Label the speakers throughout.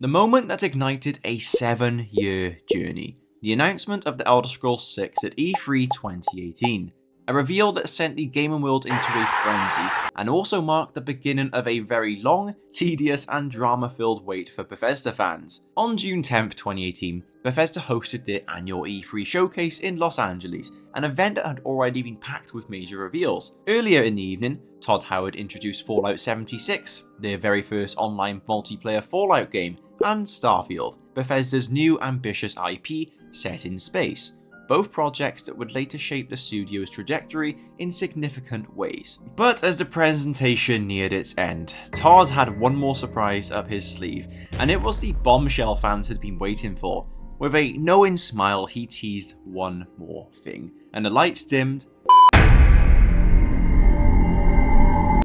Speaker 1: The moment that ignited a 7-year journey. The announcement of The Elder Scrolls 6 at E3 2018. A reveal that sent the gaming world into a frenzy, and also marked the beginning of a very long, tedious and drama-filled wait for Bethesda fans. On June 10th, 2018, Bethesda hosted their annual E3 showcase in Los Angeles, an event that had already been packed with major reveals. Earlier in the evening, Todd Howard introduced Fallout 76, their very first online multiplayer Fallout game, and Starfield, Bethesda's new ambitious IP set in space. Both projects that would later shape the studio's trajectory in significant ways. But as the presentation neared its end, Todd had one more surprise up his sleeve, and it was the bombshell fans had been waiting for. With a knowing smile, he teased one more thing, and the lights dimmed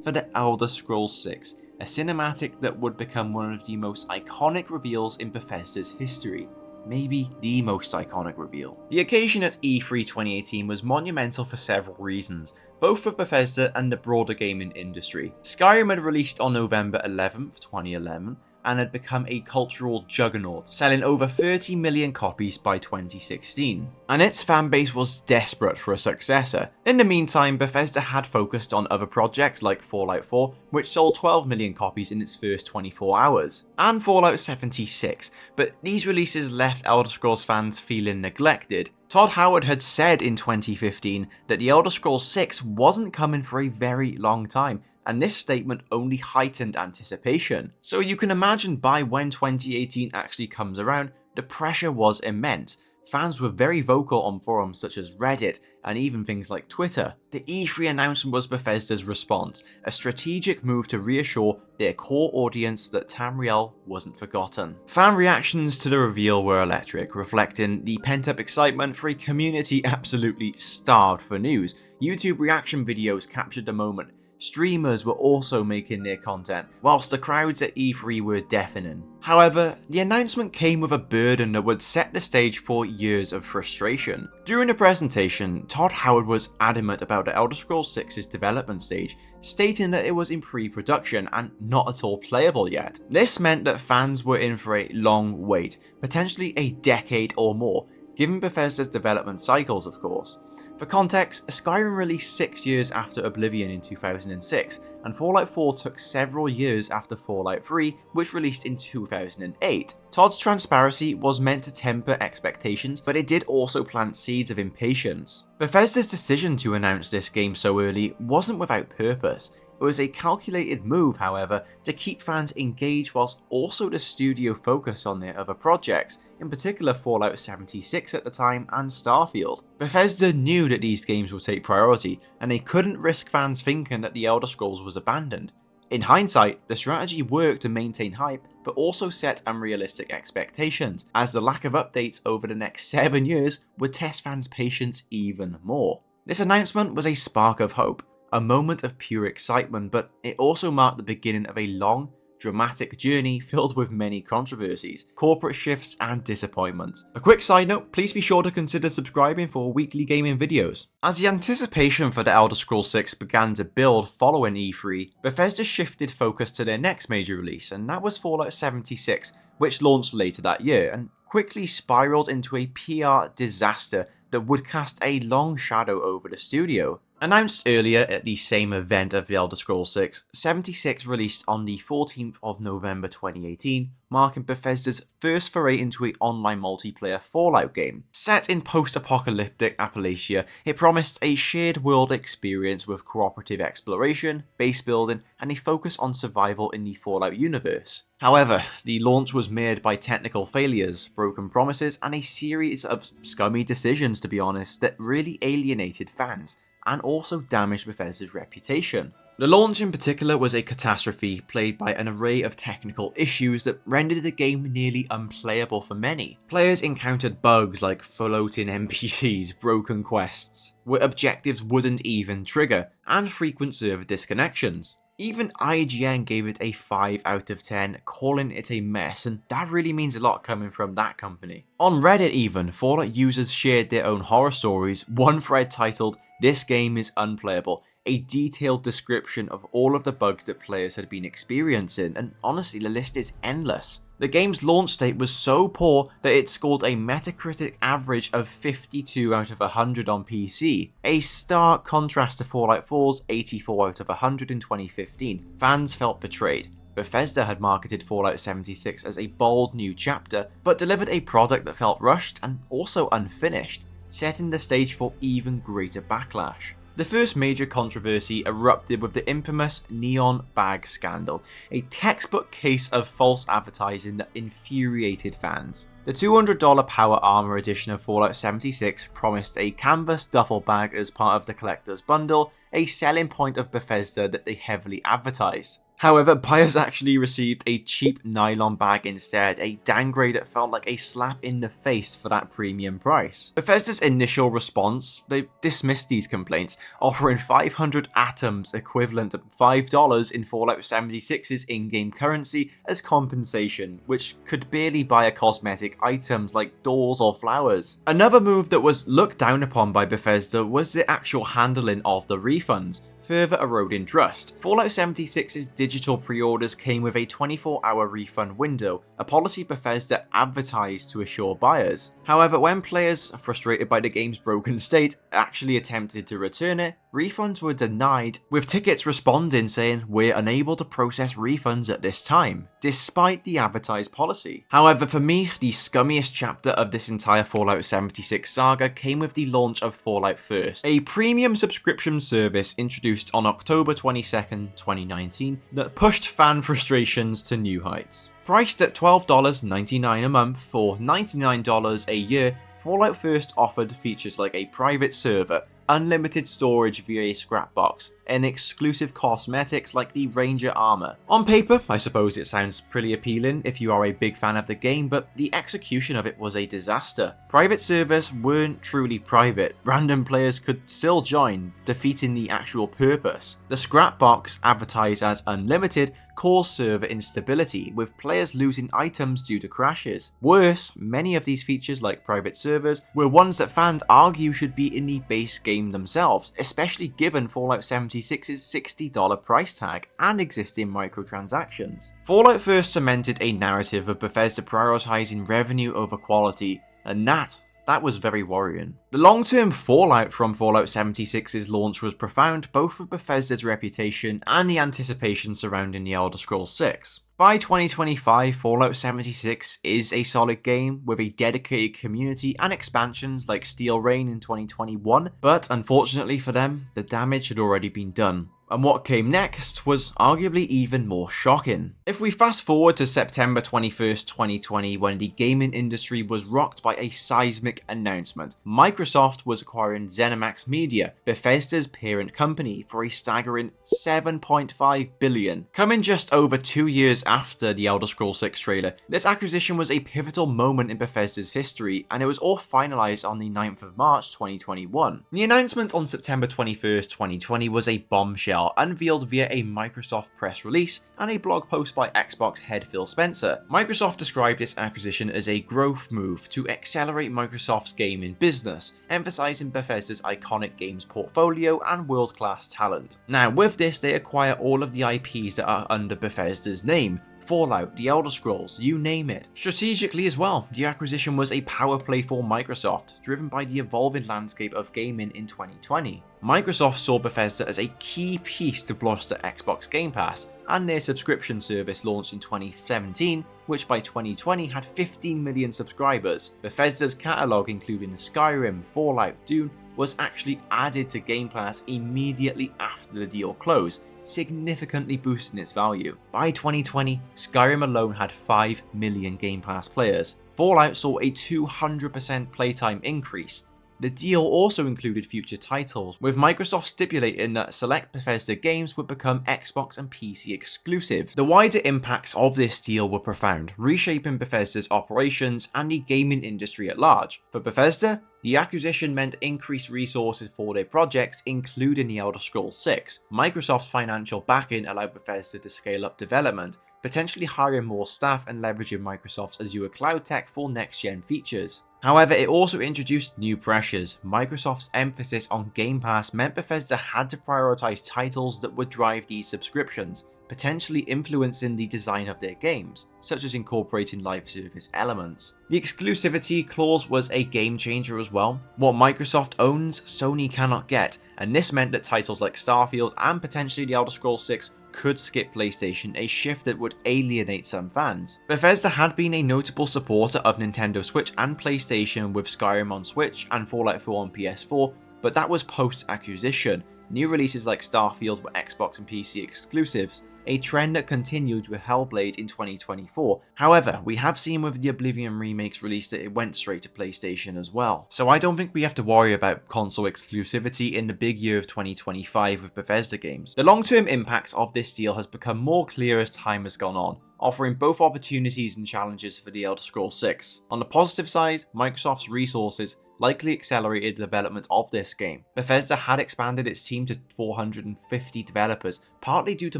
Speaker 1: for The Elder Scrolls 6, a cinematic that would become one of the most iconic reveals in Bethesda's history. Maybe the most iconic reveal. The occasion at E3 2018 was monumental for several reasons, both for Bethesda and the broader gaming industry. Skyrim had released on November 11th, 2011, and had become a cultural juggernaut, selling over 30 million copies by 2016. And its fanbase was desperate for a successor. In the meantime, Bethesda had focused on other projects like Fallout 4, which sold 12 million copies in its first 24 hours, and Fallout 76, but these releases left Elder Scrolls fans feeling neglected. Todd Howard had said in 2015 that The Elder Scrolls 6 wasn't coming for a very long time, and this statement only heightened anticipation. So you can imagine by when 2018 actually comes around, the pressure was immense. Fans were very vocal on forums such as Reddit and even things like Twitter. The E3 announcement was Bethesda's response, a strategic move to reassure their core audience that Tamriel wasn't forgotten. Fan reactions to the reveal were electric, reflecting the pent-up excitement for a community absolutely starved for news. YouTube reaction videos captured the moment. Streamers were also making their content, whilst the crowds at E3 were deafening. However, the announcement came with a burden that would set the stage for years of frustration. During the presentation, Todd Howard was adamant about the Elder Scrolls 6's development stage, stating that it was in pre-production and not at all playable yet. This meant that fans were in for a long wait, potentially a decade or more, given Bethesda's development cycles, of course. For context, Skyrim released 6 years after Oblivion in 2006, and Fallout 4 took several years after Fallout 3, which released in 2008. Todd's transparency was meant to temper expectations, but it did also plant seeds of impatience. Bethesda's decision to announce this game so early wasn't without purpose. It was a calculated move, however, to keep fans engaged whilst also the studio focused on their other projects, in particular Fallout 76 at the time and Starfield. Bethesda knew that these games would take priority, and they couldn't risk fans thinking that The Elder Scrolls was abandoned. In hindsight, the strategy worked to maintain hype, but also set unrealistic expectations, as the lack of updates over the next 7 years would test fans' patience even more. This announcement was a spark of hope, a moment of pure excitement, but it also marked the beginning of a long, dramatic journey filled with many controversies, corporate shifts and disappointments. A quick side note, please be sure to consider subscribing for weekly gaming videos. As the anticipation for The Elder Scrolls 6 began to build following E3, Bethesda shifted focus to their next major release, and that was Fallout 76, which launched later that year, and quickly spiraled into a PR disaster that would cast a long shadow over the studio. Announced earlier at the same event of The Elder Scrolls 6, 76 released on the 14th of November 2018, marking Bethesda's first foray into an online multiplayer Fallout game. Set in post-apocalyptic Appalachia, it promised a shared world experience with cooperative exploration, base building, and a focus on survival in the Fallout universe. However, the launch was marred by technical failures, broken promises, and a series of scummy decisions, to be honest, that really alienated fans and also damaged Bethesda's reputation. The launch in particular was a catastrophe plagued by an array of technical issues that rendered the game nearly unplayable for many. Players encountered bugs like floating NPCs, broken quests, where objectives wouldn't even trigger, and frequent server disconnections. Even IGN gave it a 5 out of 10, calling it a mess, and that really means a lot coming from that company. On Reddit even, Fallout users shared their own horror stories, one thread titled, "This game is unplayable," a detailed description of all of the bugs that players had been experiencing, and honestly the list is endless. The game's launch date was so poor that it scored a Metacritic average of 52 out of 100 on PC, a stark contrast to Fallout 4's 84 out of 100 in 2015. Fans felt betrayed. Bethesda had marketed Fallout 76 as a bold new chapter, but delivered a product that felt rushed and also unfinished, setting the stage for even greater backlash. The first major controversy erupted with the infamous Neon Bag scandal, a textbook case of false advertising that infuriated fans. The $200 Power Armor edition of Fallout 76 promised a canvas duffel bag as part of the collector's bundle, a selling point of Bethesda that they heavily advertised. However, buyers actually received a cheap nylon bag instead, a downgrade that felt like a slap in the face for that premium price. Bethesda's initial response, they dismissed these complaints, offering 500 atoms equivalent to $5 in Fallout 76's in-game currency as compensation, which could barely buy a cosmetic items like doors or flowers. Another move that was looked down upon by Bethesda was the actual handling of the refunds, further eroding trust. Fallout 76's digital pre-orders came with a 24-hour refund window, a policy Bethesda advertised to assure buyers. However, when players, frustrated by the game's broken state, actually attempted to return it, refunds were denied, with tickets responding saying, "We're unable to process refunds at this time," despite the advertised policy. However, for me, the scummiest chapter of this entire Fallout 76 saga came with the launch of Fallout First, a premium subscription service introduced on October 22nd, 2019 that pushed fan frustrations to new heights. Priced at $12.99 a month for $99 a year, Fallout First offered features like a private server, unlimited storage via a scrap box, and exclusive cosmetics like the Ranger armor. On paper, I suppose it sounds pretty appealing if you are a big fan of the game, but the execution of it was a disaster. Private servers weren't truly private, random players could still join, defeating the actual purpose. The scrap box, advertised as unlimited, caused server instability, with players losing items due to crashes. Worse, many of these features like private servers were ones that fans argue should be in the base game themselves, especially given Fallout 76's $60 price tag and existing microtransactions. Fallout First cemented a narrative of Bethesda prioritizing revenue over quality, and that was very worrying. The long-term fallout from Fallout 76's launch was profound, both for Bethesda's reputation and the anticipation surrounding The Elder Scrolls 6. By 2025, Fallout 76 is a solid game with a dedicated community and expansions like Steel Rain in 2021, but unfortunately for them, the damage had already been done. And what came next was arguably even more shocking. If we fast forward to September 21st, 2020, when the gaming industry was rocked by a seismic announcement, Microsoft was acquiring ZeniMax Media, Bethesda's parent company, for a staggering $7.5 billion. Coming just over 2 years after the Elder Scrolls 6 trailer, this acquisition was a pivotal moment in Bethesda's history, and it was all finalized on the 9th of March 2021. The announcement on September 21st, 2020 was a bombshell, unveiled via a Microsoft press release and a blog post by Xbox head Phil Spencer. Microsoft described this acquisition as a growth move to accelerate Microsoft's gaming business, emphasizing Bethesda's iconic games portfolio and world-class talent. Now, with this, they acquire all of the IPs that are under Bethesda's name: Fallout, The Elder Scrolls, you name it. Strategically as well, the acquisition was a power play for Microsoft, driven by the evolving landscape of gaming in 2020. Microsoft saw Bethesda as a key piece to bolster Xbox Game Pass, and their subscription service launched in 2017, which by 2020 had 15 million subscribers. Bethesda's catalogue, including Skyrim, Fallout, Dune, was actually added to Game Pass immediately after the deal closed, significantly boosting its value. By 2020, Skyrim alone had 5 million Game Pass players. Fallout saw a 200% playtime increase. The deal also included future titles, with Microsoft stipulating that select Bethesda games would become Xbox and PC exclusive. The wider impacts of this deal were profound, reshaping Bethesda's operations and the gaming industry at large. For Bethesda, the acquisition meant increased resources for their projects, including The Elder Scrolls 6. Microsoft's financial backing allowed Bethesda to scale up development, potentially hiring more staff and leveraging Microsoft's Azure cloud tech for next-gen features. However, it also introduced new pressures. Microsoft's emphasis on Game Pass meant Bethesda had to prioritize titles that would drive these subscriptions, potentially influencing the design of their games, such as incorporating live service elements. The exclusivity clause was a game changer as well. What Microsoft owns, Sony cannot get, and this meant that titles like Starfield and potentially The Elder Scrolls 6 could skip PlayStation, a shift that would alienate some fans. Bethesda had been a notable supporter of Nintendo Switch and PlayStation with Skyrim on Switch and Fallout 4 on PS4, but that was post-acquisition. New releases like Starfield were Xbox and PC exclusives, a trend that continued with Hellblade in 2024. However, we have seen with the Oblivion remakes release that it went straight to PlayStation as well. So I don't think we have to worry about console exclusivity in the big year of 2025 with Bethesda games. The long-term impacts of this deal has become more clear as time has gone on, offering both opportunities and challenges for The Elder Scrolls 6. On the positive side, Microsoft's resources likely accelerated the development of this game. Bethesda had expanded its team to 450 developers, partly due to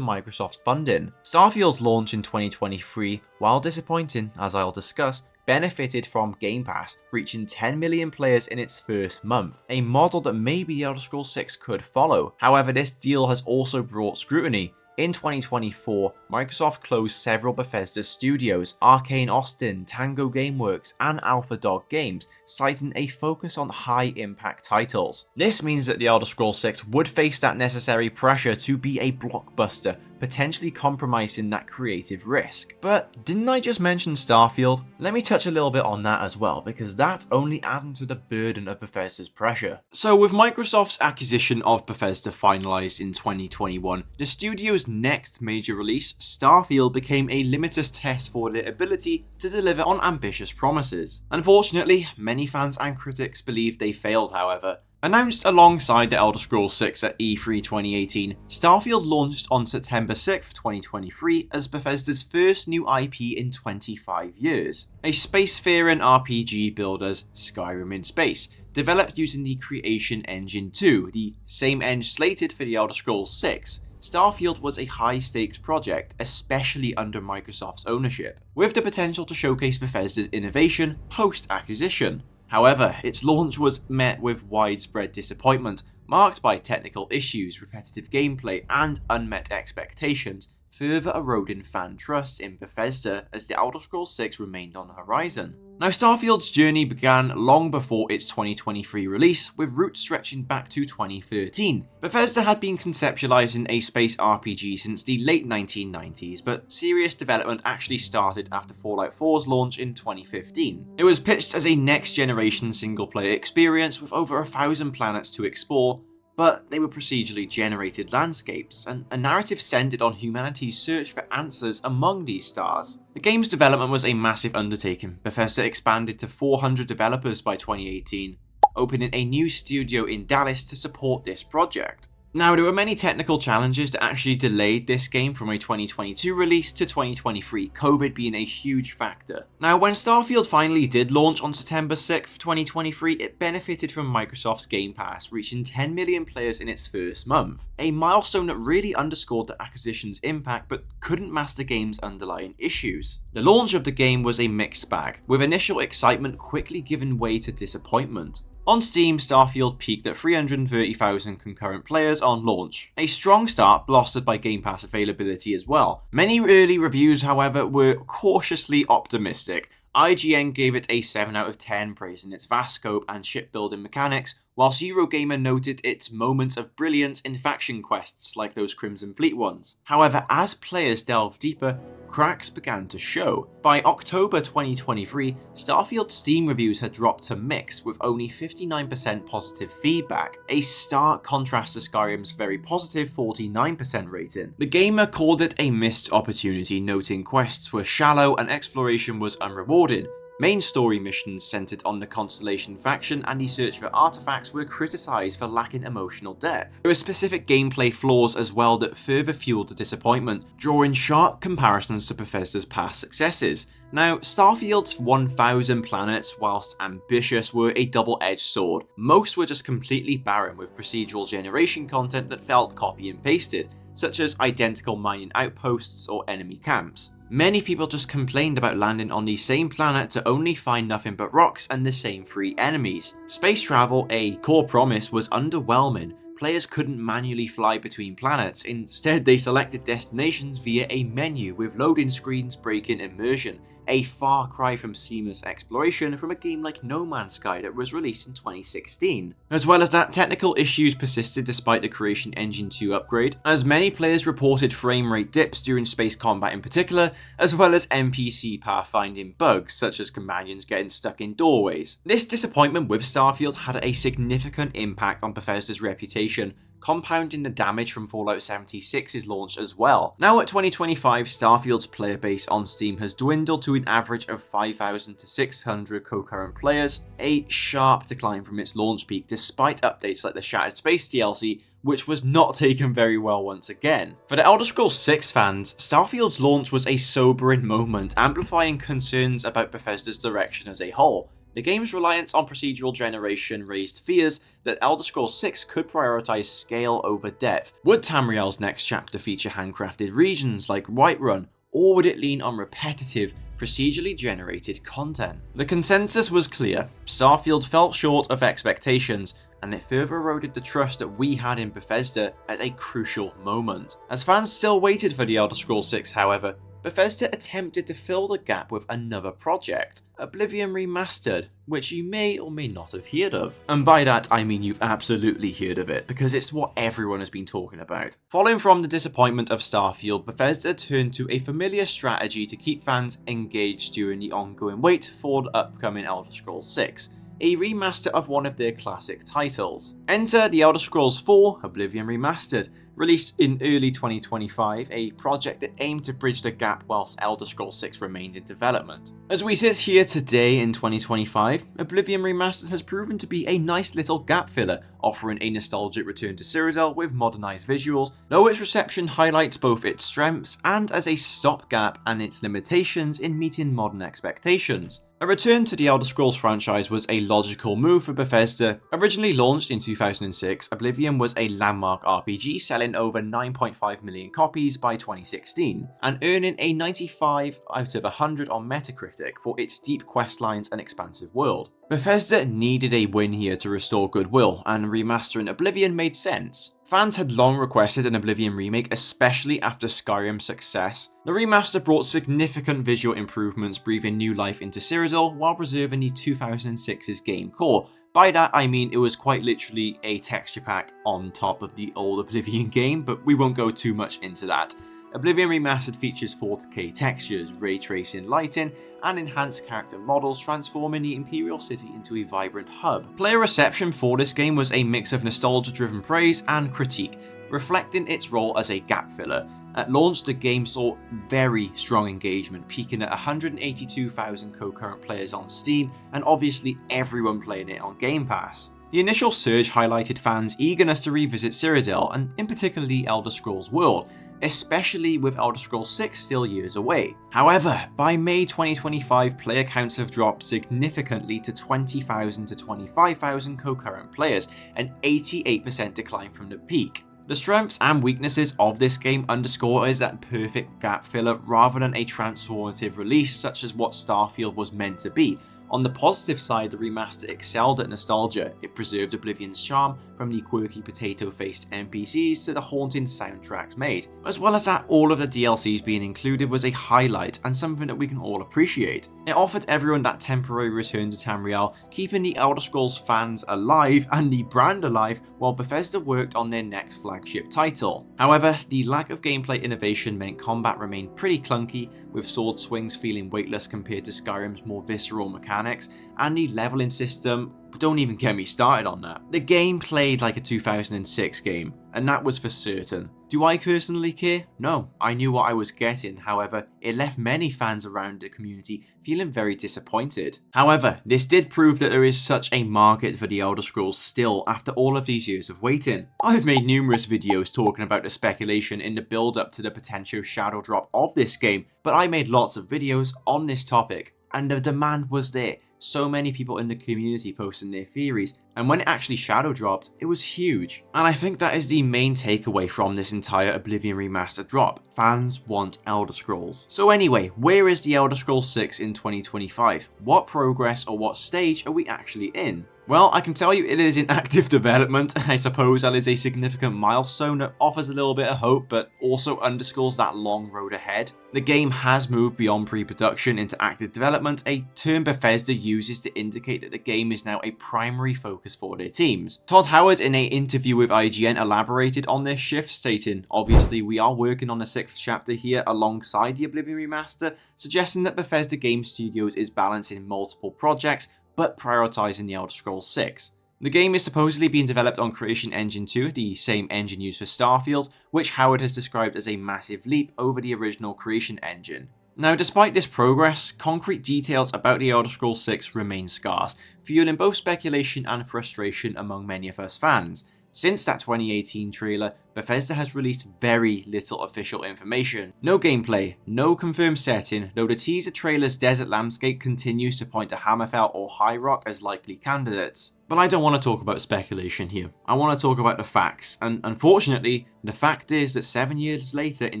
Speaker 1: Microsoft's funding. Starfield's launch in 2023, while disappointing, as I'll discuss, benefited from Game Pass, reaching 10 million players in its first month, a model that maybe The Elder Scrolls 6 could follow. However, this deal has also brought scrutiny. In 2024, Microsoft closed several Bethesda studios, Arcane Austin, Tango Gameworks, and Alpha Dog Games, citing a focus on high-impact titles. This means that The Elder Scrolls 6 would face that necessary pressure to be a blockbuster, potentially compromising that creative risk. But didn't I just mention Starfield? Let me touch a little bit on that as well, because that's only adding to the burden of Bethesda's pressure. So with Microsoft's acquisition of Bethesda finalized in 2021, the studio's next major release, Starfield, became a litmus test for their ability to deliver on ambitious promises. Unfortunately, many fans and critics believe they failed, however. Announced alongside The Elder Scrolls 6 at E3 2018, Starfield launched on September 6, 2023 as Bethesda's first new IP in 25 years. A spacefaring RPG billed as Skyrim in space, developed using the Creation Engine 2, the same engine slated for The Elder Scrolls 6. Starfield was a high-stakes project, especially under Microsoft's ownership, with the potential to showcase Bethesda's innovation post-acquisition. However, its launch was met with widespread disappointment, marked by technical issues, repetitive gameplay, and unmet expectations, further eroding fan trust in Bethesda as The Elder Scrolls 6 remained on the horizon. Now, Starfield's journey began long before its 2023 release, with roots stretching back to 2013. Bethesda had been conceptualizing a space RPG since the late 1990s, but serious development actually started after Fallout 4's launch in 2015. It was pitched as a next-generation single-player experience with over 1,000 planets to explore, but they were procedurally generated landscapes, and a narrative centered on humanity's search for answers among these stars. The game's development was a massive undertaking. Bethesda expanded to 400 developers by 2018, opening a new studio in Dallas to support this project. Now, there were many technical challenges that actually delayed this game from a 2022 release to 2023, COVID being a huge factor. Now, when Starfield finally did launch on September 6, 2023, it benefited from Microsoft's Game Pass, reaching 10 million players in its first month, a milestone that really underscored the acquisition's impact but couldn't mask the game's underlying issues. The launch of the game was a mixed bag, with initial excitement quickly giving way to disappointment. On Steam, Starfield peaked at 330,000 concurrent players on launch, a strong start blasted by Game Pass availability as well. Many early reviews, however, were cautiously optimistic. IGN gave it a 7 out of 10, praising its vast scope and shipbuilding mechanics, whilst Eurogamer noted its moments of brilliance in faction quests like those Crimson Fleet ones. However, as players delved deeper, cracks began to show. By October 2023, Starfield's Steam reviews had dropped to mixed, with only 59% positive feedback, a stark contrast to Skyrim's very positive 49% rating. The gamer called it a missed opportunity, noting quests were shallow and exploration was unrewarding. Main story missions centered on the Constellation faction and the search for artifacts were criticized for lacking emotional depth. There were specific gameplay flaws as well that further fueled the disappointment, drawing sharp comparisons to Bethesda's past successes. Now, Starfield's 1,000 planets, whilst ambitious, were a double-edged sword. Most were just completely barren with procedural generation content that felt copy and pasted. such as identical mining outposts or enemy camps. Many people just complained about landing on the same planet to only find nothing but rocks and the same 3 enemies. Space travel, a core promise, was underwhelming. Players couldn't manually fly between planets. Instead, they selected destinations via a menu with loading screens breaking immersion, a far cry from seamless exploration from a game like No Man's Sky that was released in 2016. As well as that, technical issues persisted despite the Creation Engine 2 upgrade, as many players reported frame rate dips during space combat in particular, as well as NPC pathfinding bugs such as companions getting stuck in doorways. This disappointment with Starfield had a significant impact on Bethesda's reputation, compounding the damage from Fallout 76's launch as well. Now at 2025, Starfield's player base on Steam has dwindled to an average of 5,000 to 600 concurrent players, a sharp decline from its launch peak despite updates like the Shattered Space DLC, which was not taken very well once again. For the Elder Scrolls 6 fans, Starfield's launch was a sobering moment, amplifying concerns about Bethesda's direction as a whole. The game's reliance on procedural generation raised fears that Elder Scrolls 6 could prioritize scale over depth. Would Tamriel's next chapter feature handcrafted regions like Whiterun, or would it lean on repetitive, procedurally generated content? The consensus was clear. Starfield fell short of expectations, and it further eroded the trust that we had in Bethesda at a crucial moment. As fans still waited for the Elder Scrolls 6, however, Bethesda attempted to fill the gap with another project, Oblivion Remastered, which you may or may not have heard of. And by that I mean you've absolutely heard of it, because it's what everyone has been talking about. Following from the disappointment of Starfield, Bethesda turned to a familiar strategy to keep fans engaged during the ongoing wait for the upcoming Elder Scrolls 6. A remaster of one of their classic titles. Enter The Elder Scrolls 4 Oblivion Remastered, released in early 2025, a project that aimed to bridge the gap whilst Elder Scrolls 6 remained in development. As we sit here today in 2025, Oblivion Remastered has proven to be a nice little gap filler, offering a nostalgic return to Cyrodiil with modernised visuals, though its reception highlights both its strengths and as a stopgap and its limitations in meeting modern expectations. A return to the Elder Scrolls franchise was a logical move for Bethesda. Originally launched in 2006, Oblivion was a landmark RPG selling over 9.5 million copies by 2016, and earning a 95 out of 100 on Metacritic for its deep questlines and expansive world. Bethesda needed a win here to restore goodwill, and remastering Oblivion made sense. Fans had long requested an Oblivion remake, especially after Skyrim's success. The remaster brought significant visual improvements, breathing new life into Cyrodiil while preserving the 2006's game core. By that I mean it was quite literally a texture pack on top of the old Oblivion game, but we won't go too much into that. Oblivion Remastered features 4K textures, ray tracing lighting, and enhanced character models, transforming the Imperial City into a vibrant hub. Player reception for this game was a mix of nostalgia-driven praise and critique, reflecting its role as a gap filler. At launch, the game saw very strong engagement, peaking at 182,000 concurrent players on Steam, and obviously everyone playing it on Game Pass. The initial surge highlighted fans' eagerness to revisit Cyrodiil, and in particular the Elder Scrolls world, especially with Elder Scrolls 6 still years away. However, by May 2025, player counts have dropped significantly to 20,000 to 25,000 concurrent players, an 88% decline from the peak. The strengths and weaknesses of this game underscore is that perfect gap filler rather than a transformative release such as what Starfield was meant to be. On the positive side, the remaster excelled at nostalgia. It preserved Oblivion's charm, from the quirky potato-faced NPCs to the haunting soundtracks made. As well as that, all of the DLCs being included was a highlight and something that we can all appreciate. It offered everyone that temporary return to Tamriel, keeping the Elder Scrolls fans alive and the brand alive while Bethesda worked on their next flagship title. However, the lack of gameplay innovation meant combat remained pretty clunky, with sword swings feeling weightless compared to Skyrim's more visceral mechanics, and the leveling system, don't even get me started on that. The game played like a 2006 game, and that was for certain. Do I personally care? No, I knew what I was getting. However, it left many fans around the community feeling very disappointed. However, this did prove that there is such a market for the Elder Scrolls still after all of these years of waiting. I've made numerous videos talking about the speculation in the build up to the potential shadow drop of this game, but I made lots of videos on this topic, and the demand was there. so many people in the community posting their theories, and when it actually shadow dropped, it was huge. And I think that is the main takeaway from this entire Oblivion Remastered drop. Fans want Elder Scrolls. So anyway, where is the Elder Scrolls 6 in 2025? What progress or what stage are we actually in? Well, I can tell you it is in active development. I suppose that is a significant milestone that offers a little bit of hope, but also underscores that long road ahead. The game has moved beyond pre-production into active development, a term Bethesda uses to indicate that the game is now a primary focus for their teams. Todd Howard, in an interview with IGN, elaborated on this shift, stating, "Obviously, we are working on the 6th chapter here alongside the Oblivion Remaster, suggesting that Bethesda Game Studios is balancing multiple projects, but prioritizing the Elder Scrolls 6. The game is supposedly being developed on Creation Engine 2, the same engine used for Starfield, which Howard has described as a massive leap over the original Creation Engine. Now, despite this progress, concrete details about the Elder Scrolls 6 remain scarce, fueling both speculation and frustration among many of us fans. Since that 2018 trailer, Bethesda has released very little official information. No gameplay, no confirmed setting, though the teaser trailer's desert landscape continues to point to Hammerfell or High Rock as likely candidates. But I don't want to talk about speculation here. I want to talk about the facts, and unfortunately, the fact is that 7 years later in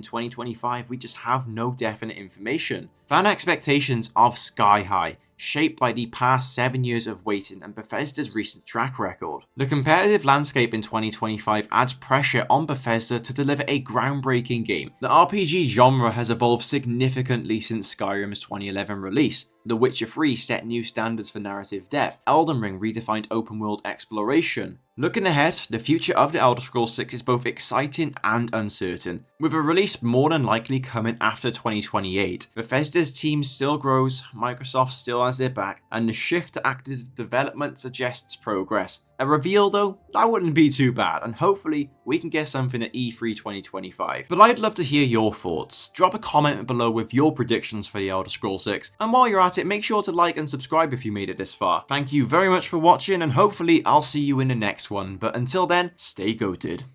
Speaker 1: 2025, we just have no definite information. Fan expectations are sky high, shaped by the past 7 years of waiting and Bethesda's recent track record. The competitive landscape in 2025 adds pressure on Bethesda to deliver a groundbreaking game. The RPG genre has evolved significantly since Skyrim's 2011 release. The Witcher 3 set new standards for narrative depth. Elden Ring redefined open-world exploration. Looking ahead, the future of the Elder Scrolls 6 is both exciting and uncertain, with a release more than likely coming after 2028. Bethesda's team still grows, Microsoft still has their back, and the shift to active development suggests progress. A reveal though, that wouldn't be too bad, and hopefully we can get something at E3 2025. But I'd love to hear your thoughts. Drop a comment below with your predictions for the Elder Scrolls 6, and while you're at it, make sure to like and subscribe if you made it this far. Thank you very much for watching, and hopefully I'll see you in the next one, but until then, stay goated.